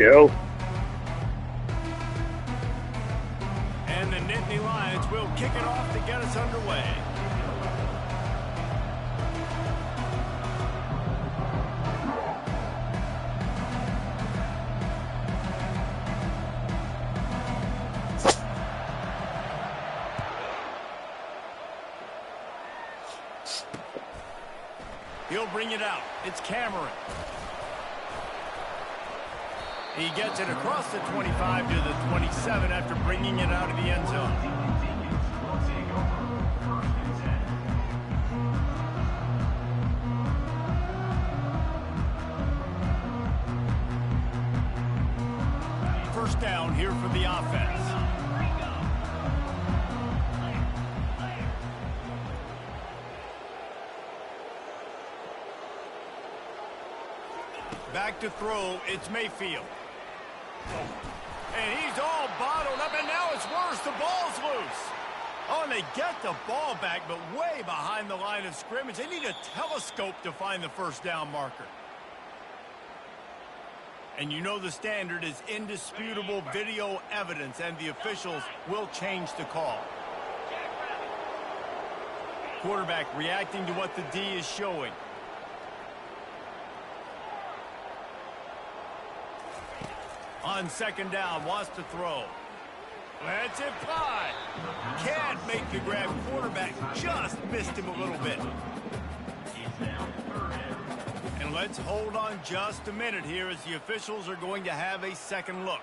go. And the Nittany Lions will kick it off to get us underway. He'll bring it out. It's Cameron. He gets it across the 25 to the 27 after bringing it out of the end zone. First down here for the offense. Back to throw, it's Mayfield. And he's all bottled up, and now it's worse. The ball's loose. Oh, and they get the ball back, but way behind the line of scrimmage. They need a telescope to find the first down marker. And you know the standard is indisputable video evidence, and the officials will change the call. Quarterback reacting to what the D is showing. On second down, wants to throw. Lets it fly. Can't make the grab. Quarterback just missed him a little bit. And let's hold on just a minute here as the officials are going to have a second look.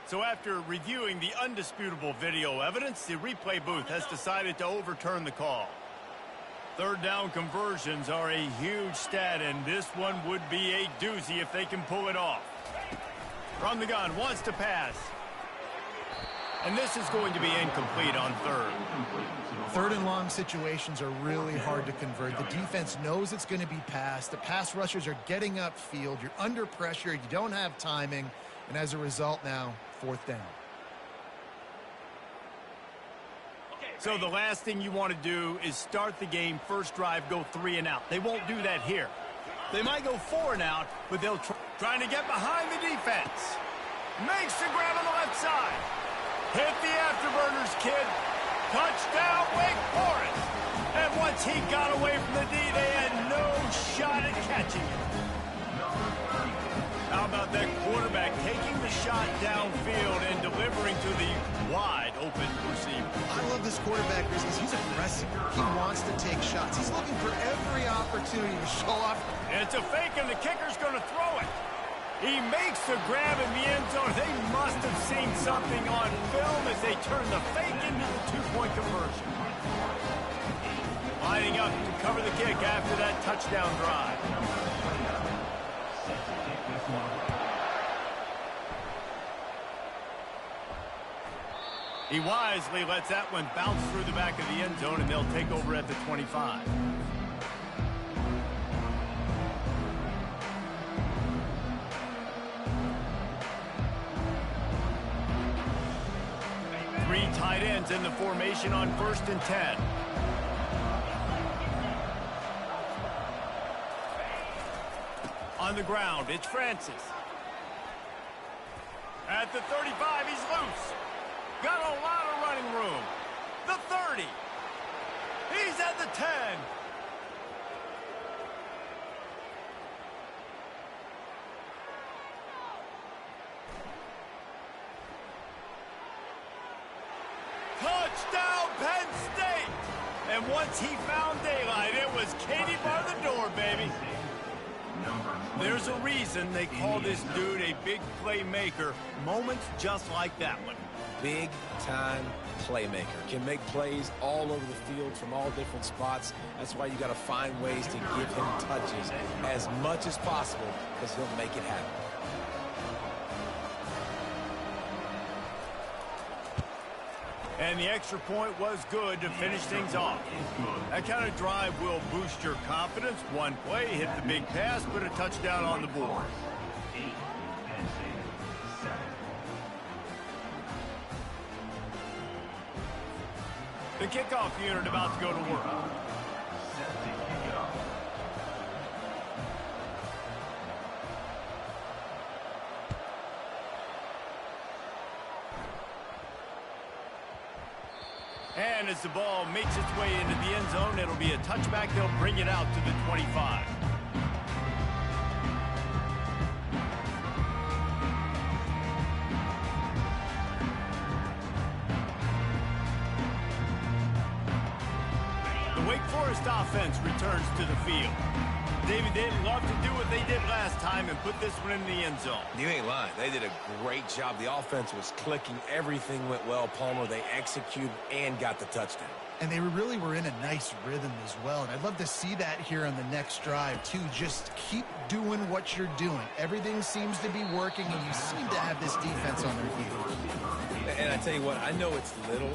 So after reviewing the undisputable video evidence, the replay booth has decided to overturn the call. Third down conversions are a huge stat, and this one would be a doozy if they can pull it off. From the gun, wants to pass. And this is going to be incomplete on third. Third and long situations are really hard to convert. The defense knows it's going to be passed. The pass rushers are getting upfield. You're under pressure. You don't have timing. And as a result now, fourth down. So the last thing you want to do is start the game, first drive, go 3 and out. They won't do that here. They might go 4 and out, but they'll trying to get behind the defense. Makes the grab on the left side. Hit the afterburners, kid. Touchdown, Wake Forest. And once he got away from the D, they had no shot at catching him. How about that quarterback taking the shot downfield and delivering to the wide open receiver? I love this quarterback because he's aggressive. He wants to take shots. He's looking for every opportunity to show off. It's a fake, and the kicker's going to throw it. He makes the grab in the end zone. They must have seen something on film as they turn the fake into the two-point conversion. Lining up to cover the kick after that touchdown drive. He wisely lets that one bounce through the back of the end zone, and they'll take over at the 25. Three tight ends in the formation on 1st and 10. On the ground, it's Francis. At the 35, he's loose. Got a lot of running room. The 30. He's at the 10. Touchdown, Penn State. And once he found daylight, it was Katie bar the door, baby. There's a reason they call this dude a big playmaker. Moments just like that one. Big-time playmaker. Can make plays all over the field from all different spots. That's why you got to find ways to give him touches as much as possible, because he'll make it happen. And the extra point was good to finish things off. That kind of drive will boost your confidence. One play, hit the big pass, put a touchdown on the board. The kickoff unit about to go to work. And as the ball makes its way into the end zone, it'll be a touchback. They'll bring it out to the 25. The Wake Forest offense returns to the field. David, they'd love to do what they did last time and put this one in the end zone. You ain't lying. They did a great job. The offense was clicking. Everything went well, Palmer. They executed and got the touchdown. And they really were in a nice rhythm as well. And I'd love to see that here on the next drive, too. Just keep doing what you're doing. Everything seems to be working, and you seem to have this defense on their heels. And I tell you what, I know it's little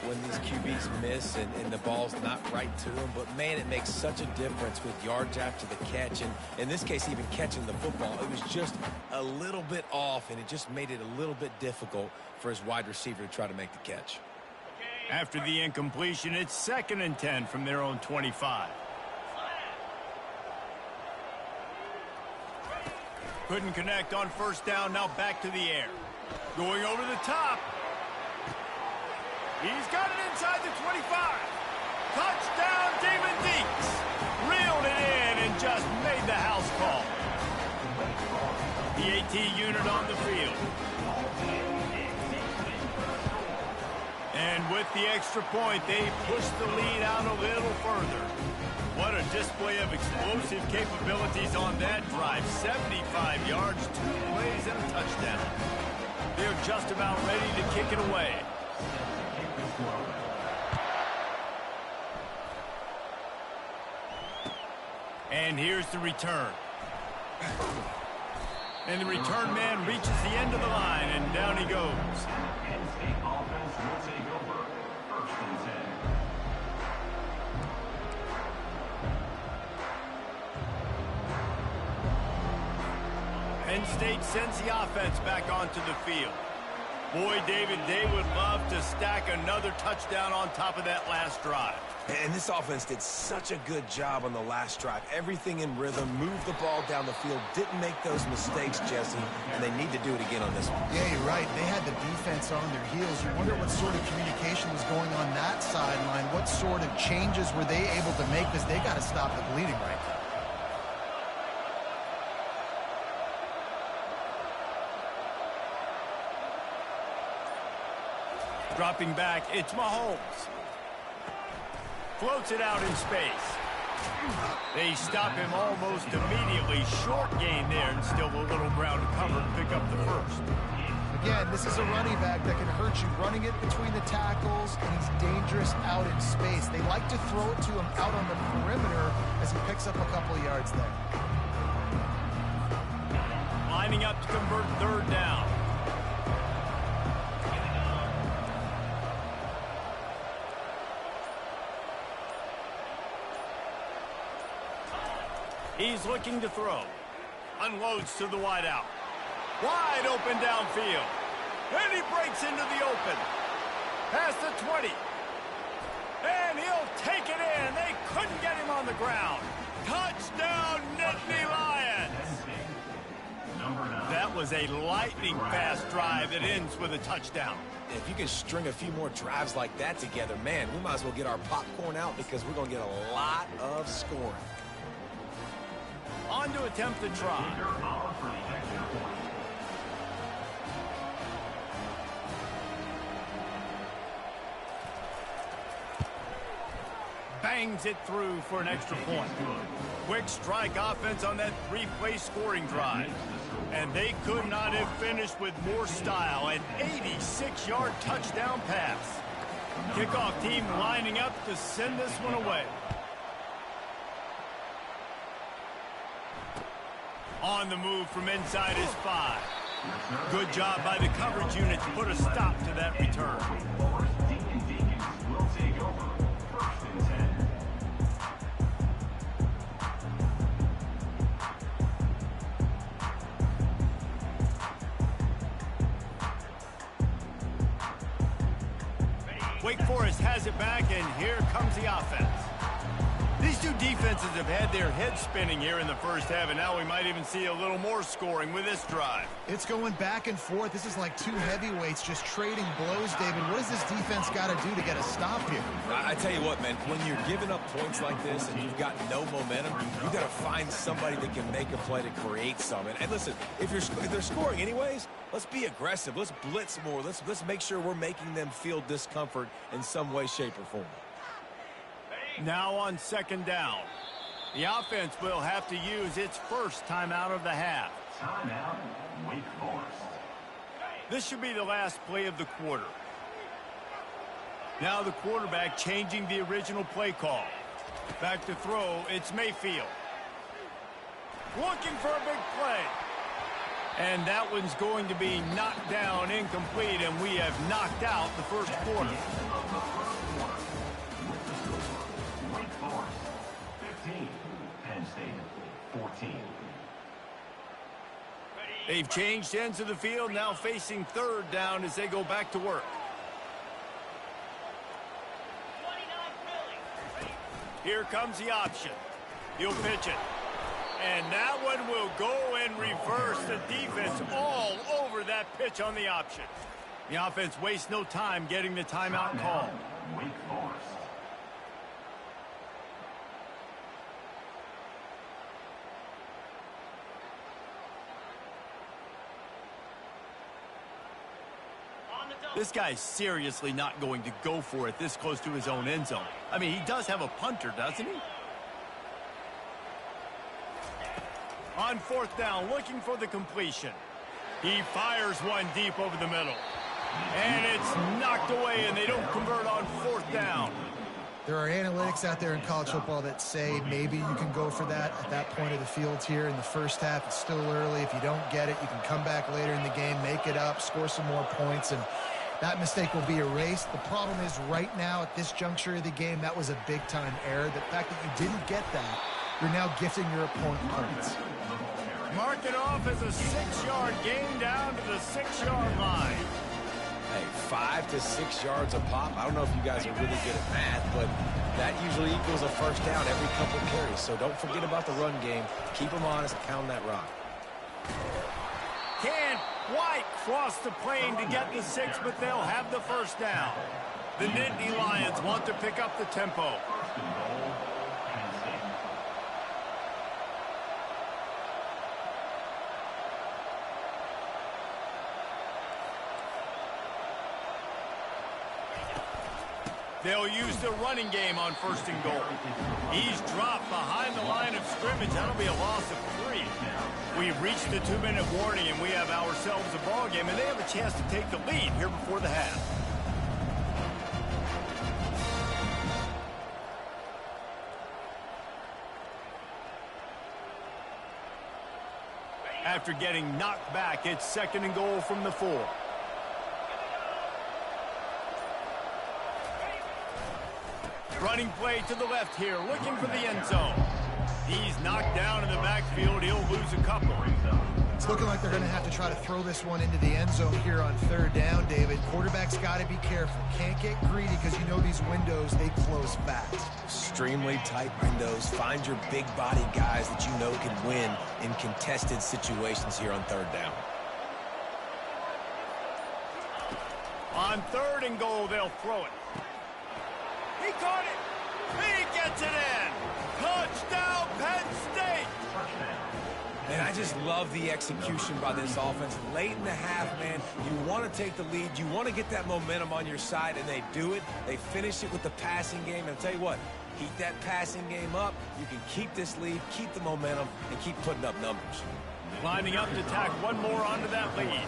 when these QBs miss and the ball's not right to them, but, man, it makes such a difference with yards after the catch. And in this case, even catching the football, it was just a little bit off, and it just made it a little bit difficult for his wide receiver to try to make the catch. After the incompletion, it's 2nd and 10 from their own 25. Couldn't connect on first down, now back to the air. Going over the top. He's got it inside the 25. Touchdown, David Deeks. Reeled it in and just made the house call. The AT unit on the field. And with the extra point, they push the lead out a little further. What a display of explosive capabilities on that drive. 75 yards, 2 plays, and a touchdown. They're just about ready to kick it away. And here's the return. And the return man reaches the end of the line, and down he goes. Penn State sends the offense back onto the field. Boy, David, they would love to stack another touchdown on top of that last drive. And this offense did such a good job on the last drive. Everything in rhythm, moved the ball down the field, didn't make those mistakes, Jesse, and they need to do it again on this one. Yeah, you're right. They had the defense on their heels. You wonder what sort of communication was going on that sideline. What sort of changes were they able to make, because they got to stop the bleeding right now. Dropping back, it's Mahomes. Floats it out in space. They stop him almost immediately. Short gain there, and still a little ground to cover to pick up the first. Again, this is a running back that can hurt you. Running it between the tackles, and he's dangerous out in space. They like to throw it to him out on the perimeter as he picks up a couple of yards there. Lining up to convert 3rd down. He's looking to throw. Unloads to the wideout. Wide open downfield. And he breaks into the open. Past the 20. And he'll take it in. They couldn't get him on the ground. Touchdown, Nittany Lions. That was a lightning-fast drive that ends with a touchdown. If you can string a few more drives like that together, man, we might as well get our popcorn out, because we're going to get a lot of scoring. On to attempt the try. Bangs it through for an extra point. Quick strike offense on that 3-play scoring drive. And they could not have finished with more style. An 86-yard touchdown pass. Kickoff team lining up to send this one away. On the move from inside his 5. Good job by the coverage unit to put a stop to that return. Wake Forest has it back, and here comes the offense. These two defenses have had their heads spinning here in the first half, and now we might even see a little more scoring with this drive. It's going back and forth. This is like two heavyweights just trading blows, David. What does this defense got to do to get a stop here? I tell you what, man, when you're giving up points like this and you've got no momentum, you've got to find somebody that can make a play to create some. And listen, if they're scoring anyways, let's be aggressive. Let's blitz more. Let's make sure we're making them feel discomfort in some way, shape, or form. Now on second down. The offense will have to use its first timeout of the half. Timeout, Wake Forest. This should be the last play of the quarter. Now the quarterback changing the original play call. Back to throw, it's Mayfield. Looking for a big play. And that one's going to be knocked down, incomplete, and we have knocked out the first quarter. Wake Forest, 15. Penn State, 14. They've changed ends of the field, now facing third down as they go back to work. Here comes the option. He'll pitch it. And that one will go and reverse. The defense all over that pitch on the option. The offense wastes no time getting the timeout call. Wake Forest. This guy's seriously not going to go for it this close to his own end zone. I mean, he does have a punter, doesn't he? On fourth down, looking for the completion. He fires one deep over the middle. And it's knocked away, and they don't convert on fourth down. There are analytics out there in college football that say maybe you can go for that at that point of the field here in the first half. It's still early. If you don't get it, you can come back later in the game, make it up, score some more points, and that mistake will be erased. The problem is right now at this juncture of the game, that was a big-time error. The fact that you didn't get that, you're now gifting your opponent points. Mark it off as a 6-yard gain down to the 6-yard line. Hey, 5 to 6 yards a pop. I don't know if you guys are really good at math, but that usually equals a first down every couple of carries. So don't forget about the run game. Keep them honest, pound that rock. Can't quite cross the plane to get the 6, but they'll have the first down. The Nittany Lions want to pick up the tempo. They'll use the running game on first and goal. He's dropped behind the line of scrimmage. That'll be a loss of 3. We've reached the 2-minute warning, and we have ourselves a ball game, and they have a chance to take the lead here before the half. After getting knocked back, it's second and goal from the 4. Running play to the left here, looking for the end zone. He's knocked down in the backfield. He'll lose a couple. It's looking like they're going to have to try to throw this one into the end zone here on third down, David. Quarterback's got to be careful. Can't get greedy because you know these windows, they close fast. Extremely tight windows. Find your big body guys that you know can win in contested situations here on third down. On third and goal, they'll throw it. He caught it. He gets it in. Touchdown, Penn State. And I just love the execution by this offense. Late in the half, man, you want to take the lead. You want to get that momentum on your side, and they do it. They finish it with the passing game. And I'll tell you what, keep that passing game up. You can keep this lead, keep the momentum, and keep putting up numbers. Lining up to tack one more onto that lead.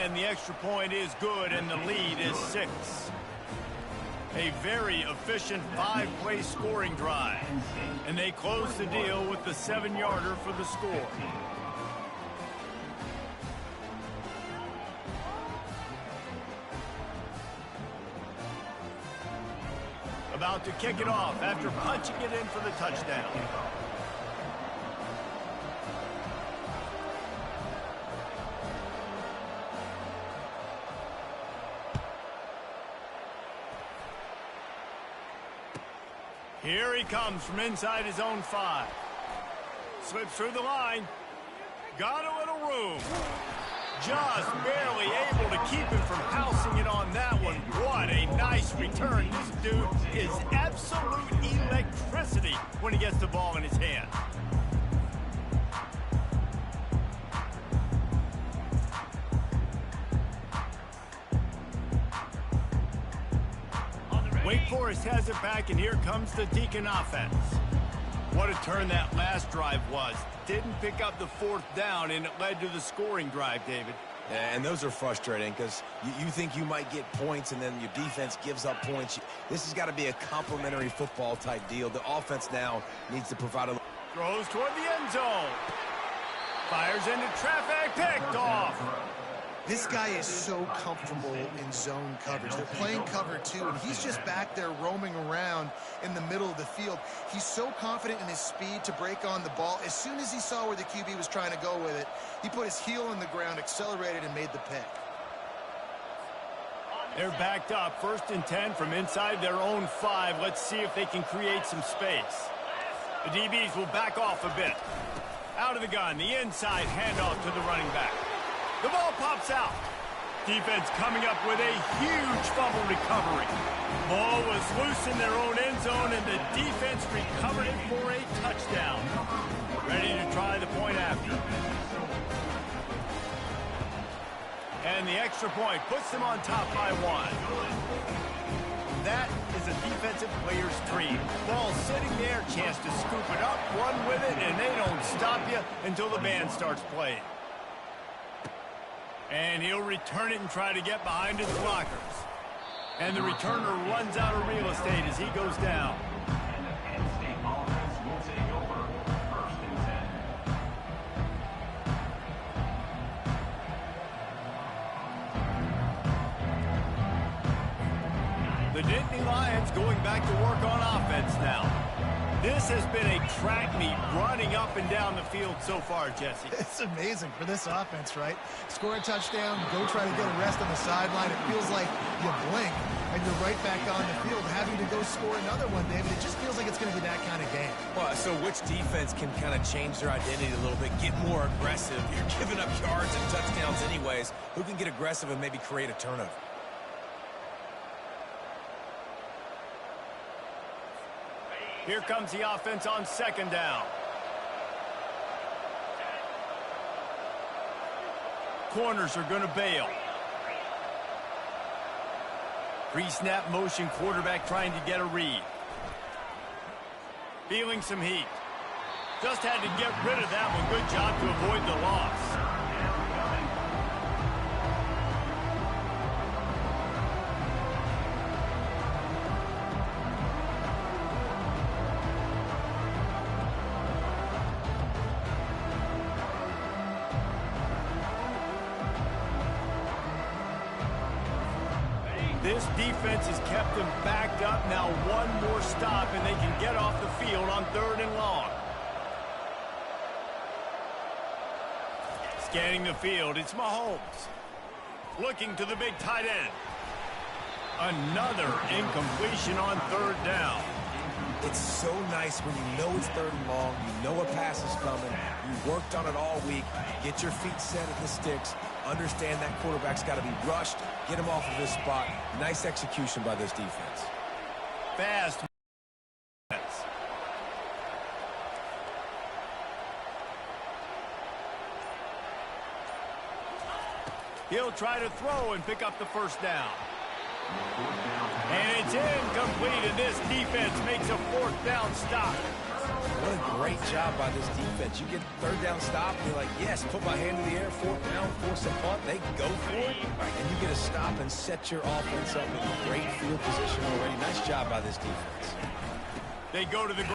And the extra point is good, and the lead is 6. A very efficient 5-play scoring drive. And they close the deal with the 7-yarder for the score. About to kick it off after punching it in for the touchdown. Here he comes from inside his own 5. Slips through the line. Got a little room. Just barely able to keep him from housing it on that one. What a nice return. This dude is absolute electricity when he gets the ball in his hand. Wake Forest has it back, and here comes the Deacon offense. What a turn that last drive was. Didn't pick up the 4th down, and it led to the scoring drive, David. Yeah, and those are frustrating because you think you might get points, and then your defense gives up points. This has got to be a complementary football type deal. The offense now needs to provide a... Throws toward the end zone. Fires into traffic, picked off. This guy is so comfortable in zone coverage. They're playing cover 2, and he's just back there roaming around in the middle of the field. He's so confident in his speed to break on the ball. As soon as he saw where the QB was trying to go with it, he put his heel in the ground, accelerated, and made the pick. They're backed up, 1st and 10 from inside their own 5. Let's see if they can create some space. The DBs will back off a bit. Out of the gun, the inside handoff to the running back. The ball pops out. Defense coming up with a huge fumble recovery. Ball was loose in their own end zone, and the defense recovered it for a touchdown. Ready to try the point after. And the extra point puts them on top by 1. That is a defensive player's dream. Ball sitting there, chance to scoop it up, run with it, and they don't stop you until the band starts playing. And he'll return it and try to get behind his blockers. And the returner runs out of real estate as he goes down. And the Penn State offense will take over 1st and 10. The Nittany Lions going back to work on offense now. This has been a track meet running up and down the field so far, Jesse. It's amazing for this offense, right? Score a touchdown, go try to get a rest on the sideline. It feels like you blink and you're right back on the field having to go score another one, David. It just feels like it's going to be that kind of game. Well, so which defense can kind of change their identity a little bit, get more aggressive? You're giving up yards and touchdowns anyways. Who can get aggressive and maybe create a turnover? Here comes the offense on 2nd down. Corners are going to bail. Pre-snap motion, quarterback trying to get a read. Feeling some heat. Just had to get rid of that one. Good job to avoid the loss. This defense has kept them backed up. Now one more stop, and they can get off the field on 3rd and long. Scanning the field, it's Mahomes. Looking to the big tight end. Another incompletion on 3rd down. It's so nice when you know it's 3rd and long, you know a pass is coming, you worked on it all week, get your feet set at the sticks, understand that quarterback's got to be rushed, get him off of his spot. Nice execution by this defense. Fast. He'll try to throw and pick up the 1st down. And it's incomplete, and this defense makes a 4th down stop. What a great job by this defense. You get 3rd down stop, and you're like, yes, put my hand in the air, 4th down, force a punt. They go for it, and you get a stop and set your offense up in great field position already. Nice job by this defense. They go to the